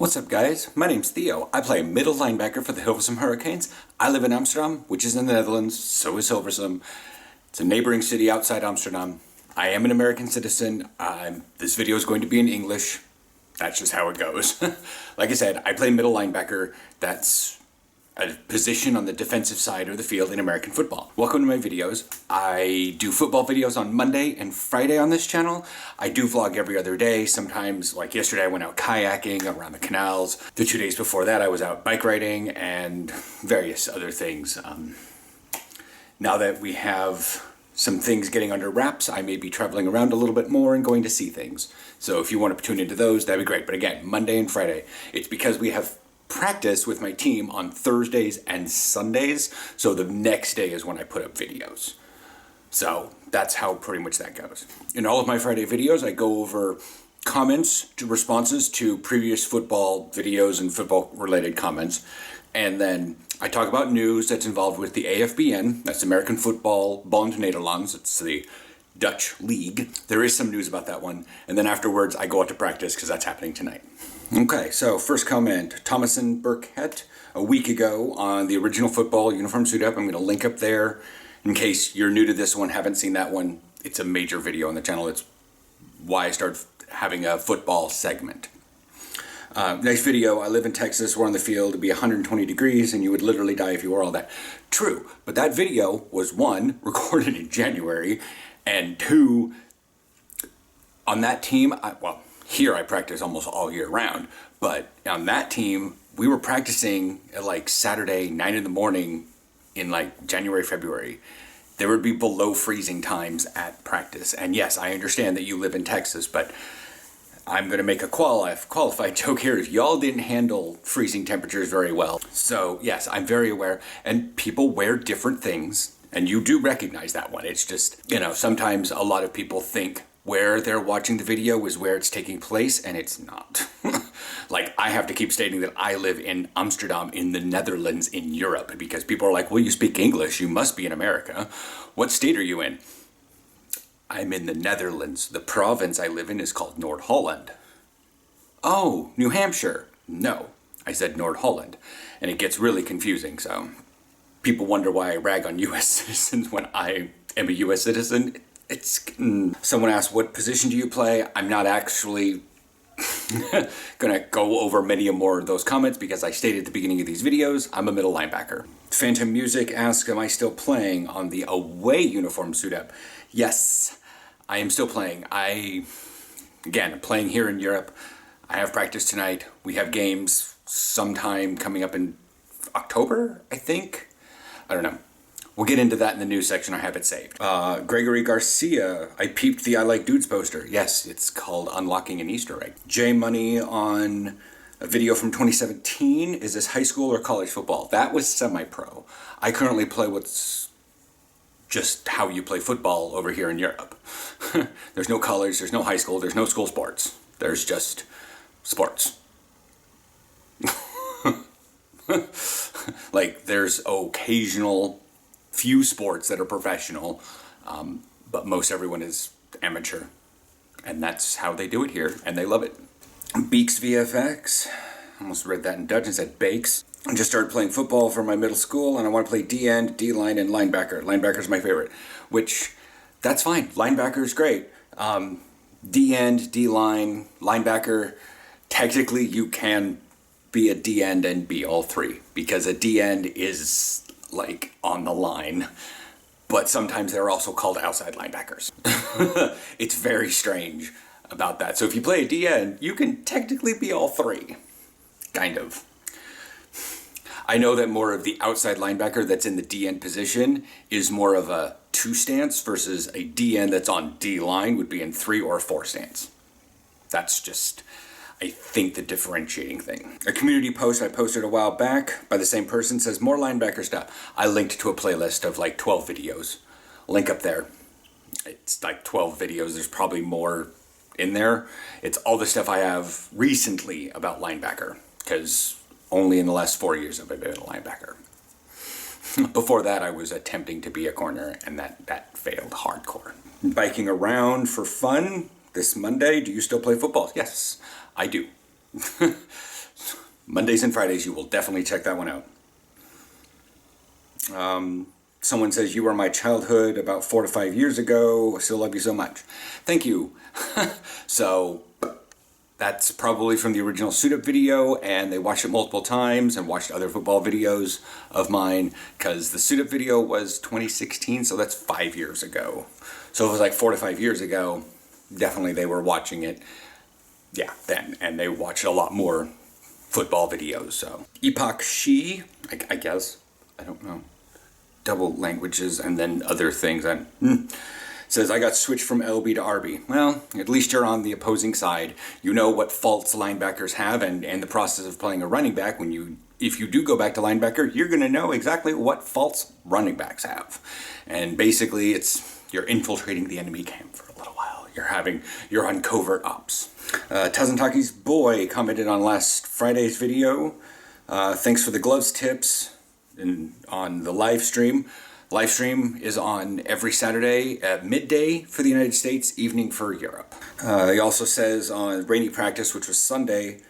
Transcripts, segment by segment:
What's up, guys? My name's Theo. I play middle linebacker for the Hilversum Hurricanes. I live in Amsterdam, which is in the Netherlands. So is Hilversum. It's a neighboring city outside Amsterdam. I am an American citizen. This video is going to be in English. That's just how it goes. Like I said, I play middle linebacker. That's a position on the defensive side of the field in American football. Welcome to my videos. I do football videos on Monday and Friday on this channel. I do vlog every other day. Sometimes, like yesterday, I went out kayaking around the canals. The 2 days before that, I was out bike riding and various other things. Now that we have some things getting under wraps, I may be traveling around a little bit more and going to see things. So if you want to tune into those, that'd be great. But again, Monday and Friday, it's because we have practice with my team on Thursdays and Sundays, so the next day is when I put up videos. So that's how pretty much that goes. In all of my Friday videos, I go over comments to responses to previous football videos and football related comments, and then I talk about news that's involved with the AFBN, that's American Football Bond Nederlands, it's the Dutch league. There is some news about that one, and then afterwards I go out to practice because that's happening tonight. Okay, so first comment, Thomason Burkett, a week ago on the original football uniform suit up. I'm going to link up there in case you're new to this one, haven't seen that one. It's a major video on the channel. It's why I started having a football segment. Nice video. I live in Texas. We're on the field. It'd be 120 degrees and you would literally die if you wore all that. True, but that video was one, recorded in January, and two, on that team, here I practice almost all year round, but on that team, we were practicing at like Saturday, 9 in the morning in like January, February. There would be below freezing times at practice. And yes, I understand that you live in Texas, but I'm going to make a qualified joke here. Y'all didn't handle freezing temperatures very well. So yes, I'm very aware. And people wear different things, and you do recognize that one. It's just, sometimes a lot of people think where they're watching the video is where it's taking place, and it's not. Like, I have to keep stating that I live in Amsterdam in the Netherlands in Europe, because people are like, well, you speak English, you must be in America. What state are you in? I'm in the Netherlands. The province I live in is called Noord-Holland. Oh, New Hampshire. No, I said Noord-Holland, and it gets really confusing, so people wonder why I rag on U.S. citizens when I am a U.S. citizen. Someone asked, what position do you play? I'm not actually gonna go over many more of those comments because I stated at the beginning of these videos, I'm a middle linebacker. Phantom Music asks, am I still playing on the away uniform suit up? Yes, I am still playing. I'm playing here in Europe. I have practice tonight. We have games sometime coming up in October, I think. I don't know. We'll get into that in the news section. I have it saved. Gregory Garcia, I peeped the I Like Dudes poster. Yes, it's called Unlocking an Easter Egg. J Money on a video from 2017. Is this high school or college football? That was semi-pro. I currently play what's just how you play football over here in Europe. There's no college, there's no high school, there's no school sports. There's just sports. Like, there's occasional few sports that are professional, but most everyone is amateur, and that's how they do it here, and they love it. Beaks VFX, almost read that in Dutch and said Bakes. I just started playing football for my middle school, and I want to play D-end, D-line, and linebacker. Linebacker's my favorite, which, that's fine. Linebacker's great. D-end, D-line, linebacker, technically you can be a D-end and be all three, because a D-end is like on the line, but sometimes they're also called outside linebackers. It's very strange about that. So if you play a D-end, you can technically be all three, kind of. I know that more of the outside linebacker that's in the D-end position is more of a 2 stance versus a D-end that's on D-line would be in 3 or 4 stance. That's just, I think, the differentiating thing. A community post I posted a while back by the same person says, more linebacker stuff. I linked to a playlist of like 12 videos. Link up there. It's like 12 videos. There's probably more in there. It's all the stuff I have recently about linebacker, because only in the last 4 years have I been a linebacker. Before that, I was attempting to be a corner, and that failed hardcore. Biking around for fun this Monday. Do you still play football? Yes, I do. Mondays and Fridays, you will definitely check that one out. Someone says, you were my childhood about 4 to 5 years ago. I still love you so much. Thank you. So that's probably from the original Suit Up video, and they watched it multiple times and watched other football videos of mine, because the Suit Up video was 2016, so that's 5 years ago. So it was like 4 to 5 years ago. Definitely they were watching it, yeah, then, and they watched a lot more football videos. So Epoch She, I guess, I don't know, double languages and then other things. Says, I got switched from LB to RB. Well, at least you're on the opposing side. You know what faults linebackers have, and the process of playing a running back, if you do go back to linebacker, you're going to know exactly what faults running backs have. And basically, you're infiltrating the enemy camp for a little while. You're on covert ops. Tazentaki's boy commented on last Friday's video. Thanks for the gloves tips on the live stream. Live stream is on every Saturday at midday for the United States, evening for Europe. He also says on rainy practice, which was Sunday,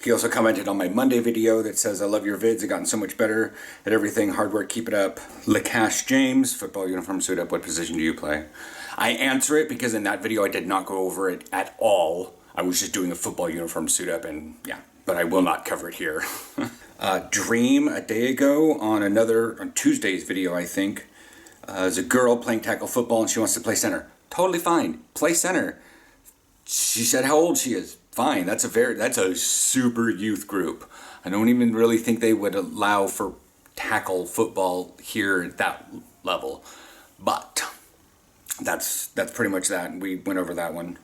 he also commented on my Monday video that says, I love your vids, I've gotten so much better at everything, hard work, keep it up. Lakash James, football uniform suit up, what position do you play? I answer it because in that video I did not go over it at all. I was just doing a football uniform suit up, and yeah, but I will not cover it here. Dream a day ago on Tuesday's video, I think, is a girl playing tackle football and she wants to play center. Totally fine, play center. She said how old she is. Fine, that's a super youth group. I don't even really think they would allow for tackle football here at that level, but that's pretty much that. We went over that one.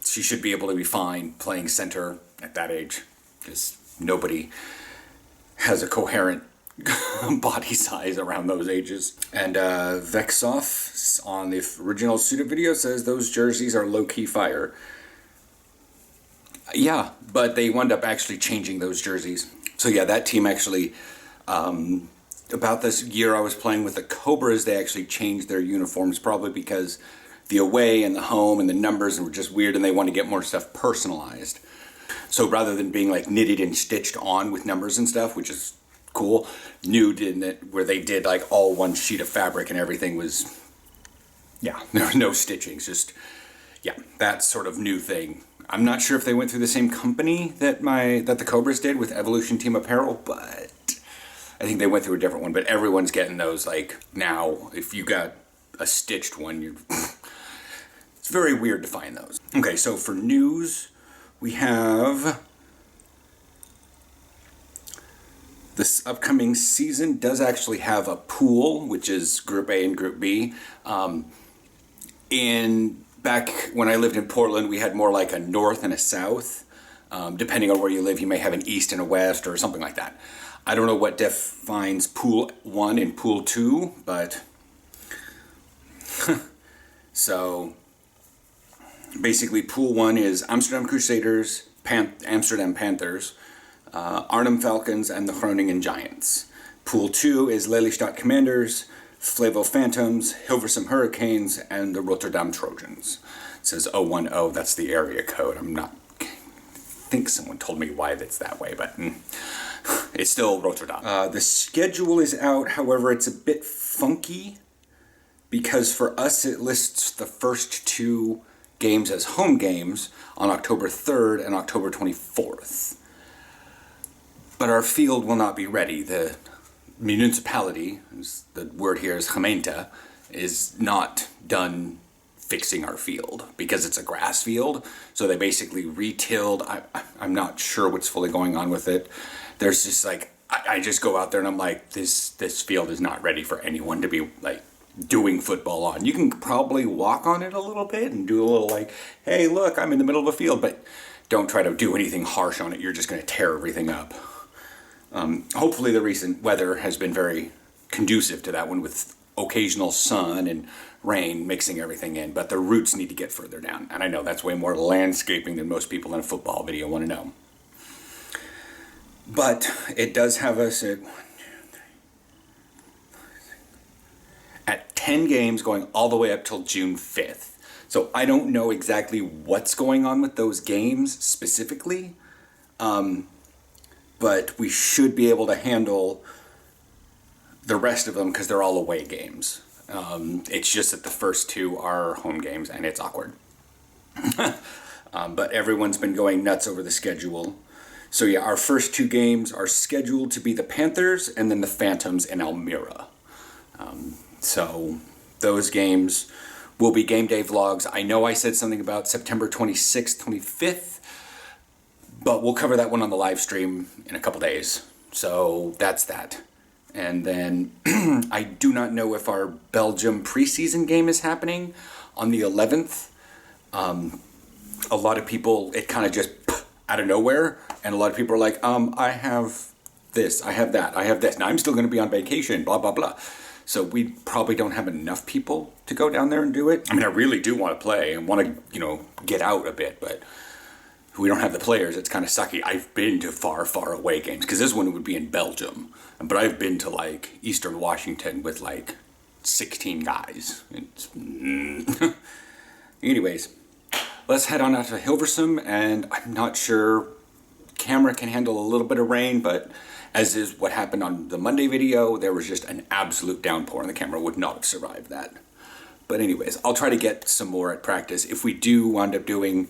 She should be able to be fine playing center at that age, because nobody has a coherent body size around those ages. And Vexoff on the original Suit Up video says those jerseys are low-key fire. Yeah, but they wound up actually changing those jerseys. So yeah, that team actually, about this year I was playing with the Cobras, they actually changed their uniforms, probably because the away and the home and the numbers were just weird, and they wanted to get more stuff personalized. So rather than being like knitted and stitched on with numbers and stuff, which is cool, New did it where they did like all one sheet of fabric and everything was, yeah, no stitchings, just, yeah, that sort of new thing. I'm not sure if they went through the same company that the Cobras did with Evolution Team Apparel, but I think they went through a different one. But everyone's getting those, like, now. If you got a stitched one, it's very weird to find those. Okay, so for news, we have this upcoming season does actually have a pool, which is Group A and Group B. Back when I lived in Portland, we had more like a north and a south. Depending on where you live, you may have an east and a west or something like that. I don't know what defines Pool 1 and Pool 2, but so basically Pool 1 is Amsterdam Crusaders, Amsterdam Panthers, Arnhem Falcons, and the Groningen Giants. Pool 2 is Lelystad Commanders, Flevo Phantoms, Hilversum Hurricanes, and the Rotterdam Trojans. It says 010, that's the area code. I think someone told me why that's that way, but it's still Rotterdam. The schedule is out, however, it's a bit funky, because for us it lists the first 2 games as home games on October 3rd and October 24th. But our field will not be ready. The municipality, the word here is gemeente, is not done fixing our field because it's a grass field. So they basically re-tilled. I'm not sure what's fully going on with it. There's just like, I just go out there and I'm like, this field is not ready for anyone to be like doing football on. You can probably walk on it a little bit and do a little like, hey, look, I'm in the middle of a field, but don't try to do anything harsh on it. You're just going to tear everything up. Hopefully the recent weather has been very conducive to that one, with occasional sun and rain mixing everything in, but the roots need to get further down. And I know that's way more landscaping than most people in a football video want to know. But it does have us at 10 games going all the way up till June 5th. So I don't know exactly what's going on with those games specifically, but we should be able to handle the rest of them because they're all away games. It's just that the first two are home games and it's awkward. But everyone's been going nuts over the schedule. So yeah, our first two games are scheduled to be the Panthers and then the Phantoms in Almira. So those games will be game day vlogs. I know I said something about September 26th, 25th, but we'll cover that one on the live stream in a couple days. So that's that. And then I do not know if our Belgium preseason game is happening on the 11th. A lot of people, it kind of just out of nowhere, and a lot of people are like, I have this, I have that, I have this. Now I'm still going to be on vacation, blah, blah, blah. So we probably don't have enough people to go down there and do it. I mean, I really do want to play and want to, you know, get out a bit, but we don't have the players. It's kind of sucky. I've been to far, far away games, because this one would be in Belgium. But I've been to, like, Eastern Washington with, like, 16 guys. It's, Anyways, let's head on out to Hilversum, and I'm not sure camera can handle a little bit of rain, but as is what happened on the Monday video, there was just an absolute downpour and the camera would not have survived that. But anyways, I'll try to get some more at practice. If we do wind up doing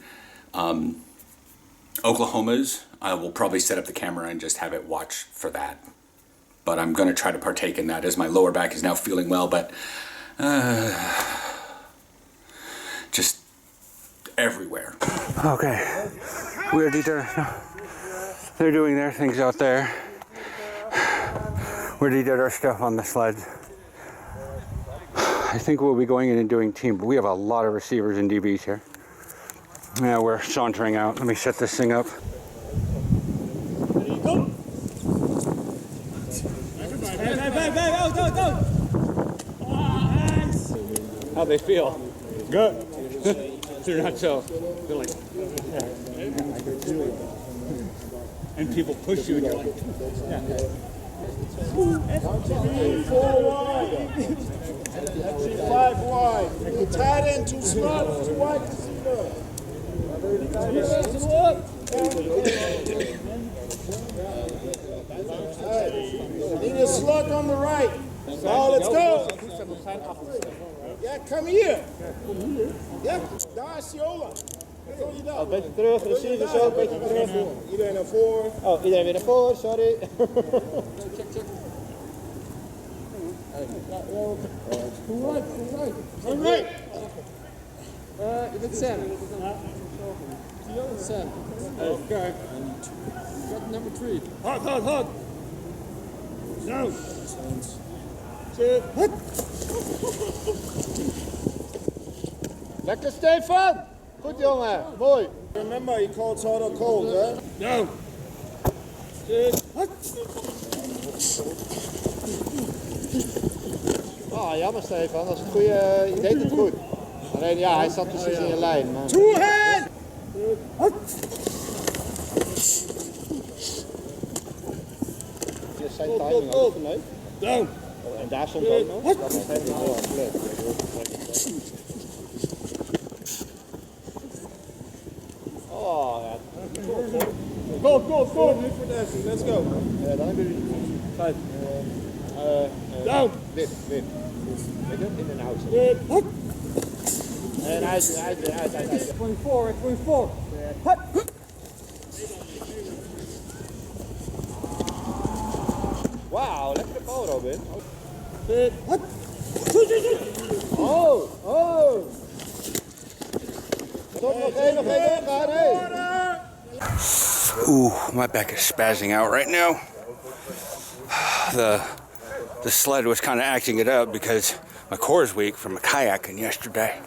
Oklahoma's, I will probably set up the camera and just have it watch for that. But I'm going to try to partake in that as my lower back is now feeling well, but just everywhere. Okay, we're they're doing their things out there. We already did our stuff on the sled. I think we'll be going in and doing team, but we have a lot of receivers and DBs here. Yeah, we're sauntering out. Let me set this thing up. How they feel? Good. They're not so. They're like, and people push you and you're like, yeah. 4 wide. 5 wide. You tight end too small, too wide to see love. Need a slug on the right. Now let's go. Ja, come here. Ja, daar is Jola. Een beetje terug, receiver zo, een beetje terug. Iedereen naar voren. Oh, iedereen weer naar voren, sorry. Right. Je bent Sam. Sam. Okay. Got number 3. Hard. No. Sit. Lekker Stefan! Goed jongen, mooi. Remember, he calls hot or cold, hè? No. Sit. Ah, jammer Stefan, dat is een goede, je deed het goed. Alleen ja, hij zat precies in je lijn. Maar... Two hand. Hier is zijn timing ook leuk. Down. Oh, en daar stond ook nog. Dat is helemaal heel erg leuk. Oh ja. Go. Niet voor Dashric. Let's go. Ja, dan hebben jullie 5. Down. Win. Weet je, in en out. Sit. En uit. 24. Wauw, lekkere bal Robin. Sit. Oh. Stop nog één gaan, hé. Ooh, my back is spazzing out right now. The sled was kind of acting it up because my core is weak from a kayaking yesterday.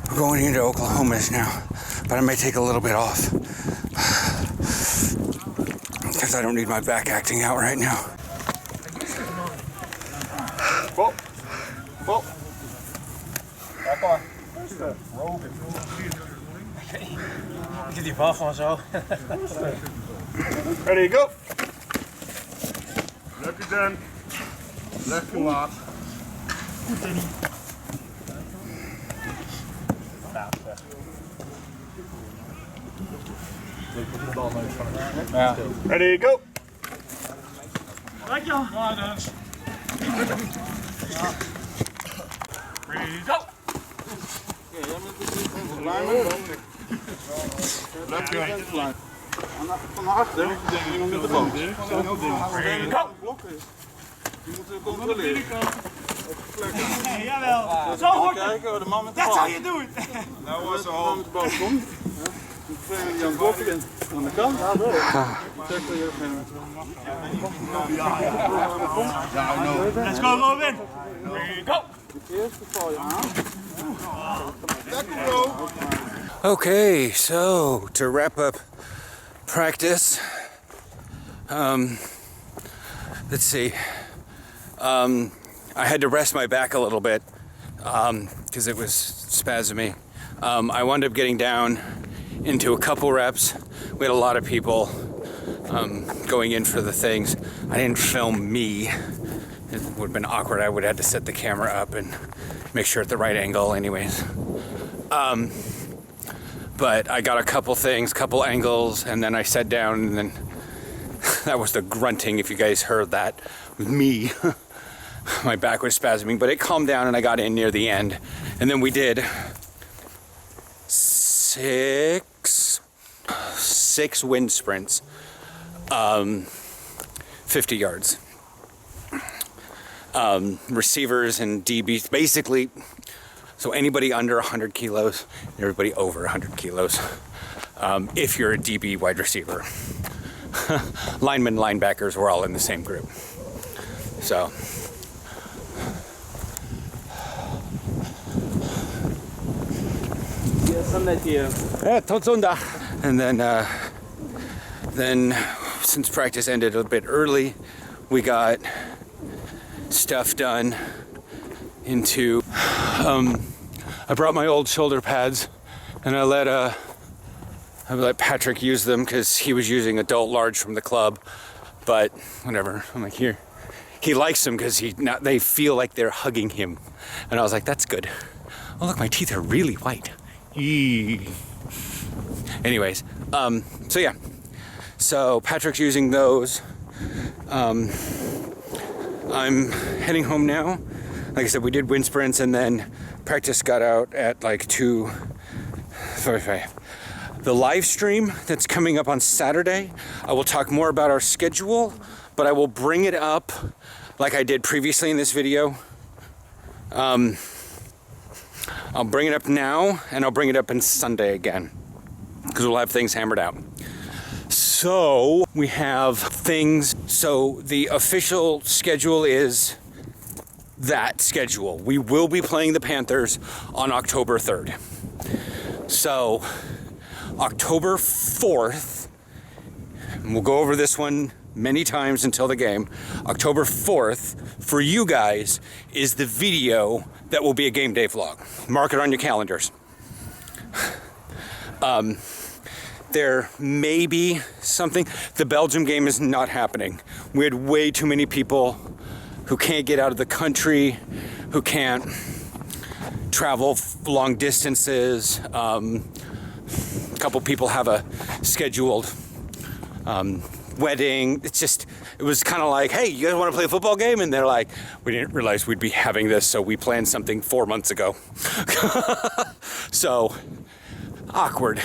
We're going into Oklahoma's now, but I may take a little bit off because I don't need my back acting out right now. Vol. Ik heb die bal gewoon zo. Ready, go. Lekker Dan. Lekker laat. Ready, go! Ready, go! Van achter, iemand met de boot. Ready, go! Die moeten controleren. Nee, jawel. Zo hoort het. Kijken, de man met de Dat boot. zou je doen. Nou was de man met de boot komt. Degene die aan het blokken bent aan de kant. Ja, wel. Check dat je Let's go, Robin. Ready, go! eerste val je aan. Lekker bro. Okay, so to wrap up practice, let's see. I had to rest my back a little bit because it was spasmy. I wound up getting down into a couple reps. We had a lot of people going in for the things. I didn't film me. It would have been awkward. I would have had to set the camera up and make sure at the right angle anyways. But I got a couple things, couple angles, and then I sat down, and then that was the grunting, if you guys heard that, with me. My back was spasming, but it calmed down and I got in near the end. And then we did six wind sprints, 50 yards. Receivers and DBs, basically, so anybody under 100 kilos, everybody over 100 kilos, if you're a DB wide receiver. Linemen, linebackers, we're all in the same group. So. Yeah, tot zondag. And then since practice ended a bit early, we got stuff done into I brought my old shoulder pads and I let Patrick use them because he was using adult large from the club, but whatever. I'm like, here, he likes them because they feel like they're hugging him, and I was like, that's good. Oh look, my teeth are really white. Eee. Anyways, so yeah, so Patrick's using those. I'm heading home now. Like I said, we did wind sprints and then practice got out at like 2:45. The live stream that's coming up on Saturday, I will talk more about our schedule, but I will bring it up like I did previously in this video. I'll bring it up now and I'll bring it up on Sunday again because we'll have things hammered out. So we have things. So the official schedule is that schedule. We will be playing the Panthers on October 3rd. So October 4th, and we'll go over this one many times until the game. October 4th for you guys is the video that will be a game day vlog. Mark it on your calendars. There may be something. The Belgium game is not happening. We had way too many people who can't get out of the country, who can't travel long distances. A couple people have a scheduled wedding. It was kind of like, hey, you guys want to play a football game? And they're like, we didn't realize we'd be having this, so we planned something 4 months ago. So, awkward.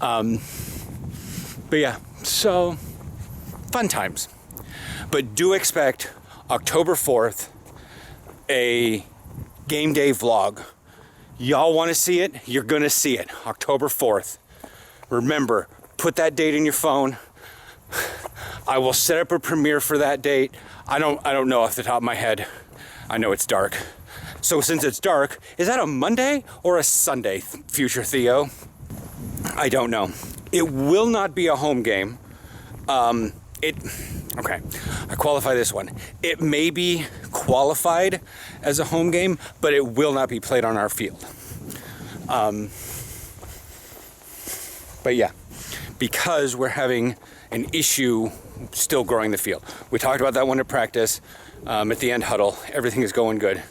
But yeah, so fun times. But do expect October 4th, a game day vlog. Y'all want to see it? You're going to see it. October 4th. Remember, put that date in your phone. I will set up a premiere for that date. I don't know off the top of my head. I know it's dark. So since it's dark, is that a Monday or a Sunday, future Theo? I don't know. It will not be a home game. Okay, I qualify this one. It may be qualified as a home game, but it will not be played on our field. But yeah, because we're having an issue still growing the field. We talked about that one at practice, at the end huddle. Everything is going good.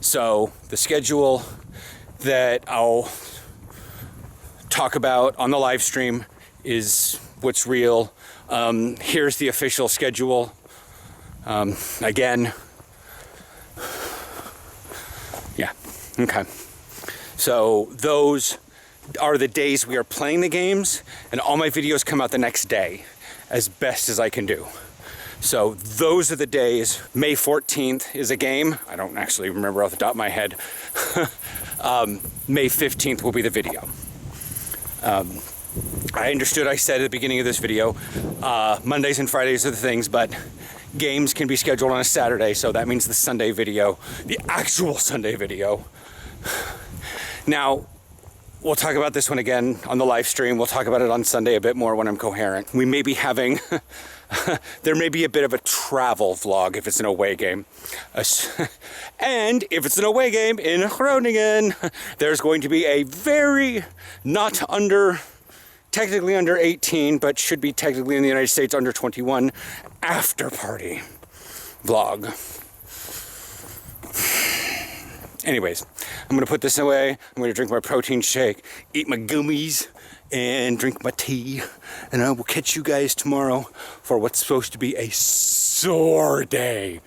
So the schedule that I'll talk about on the live stream is what's real. Here's the official schedule. Again, yeah, okay. So those are the days we are playing the games, and all my videos come out the next day as best as I can do. So those are the days. May 14th is a game. I don't actually remember off the top of my head. May 15th will be the video. I understood I said at the beginning of this video, Mondays and Fridays are the things, but games can be scheduled on a Saturday, so that means the Sunday video, the actual Sunday video. Now, we'll talk about this one again on the live stream. We'll talk about it on Sunday a bit more when I'm coherent. We may be having, there may be a bit of a travel vlog if it's an away game. And if it's an away game in Groningen, there's going to be a very technically under 18, but should be technically in the United States under 21 after party vlog. Anyways, I'm gonna put this away. I'm gonna drink my protein shake, eat my gummies, and drink my tea. And I will catch you guys tomorrow for what's supposed to be a sore day.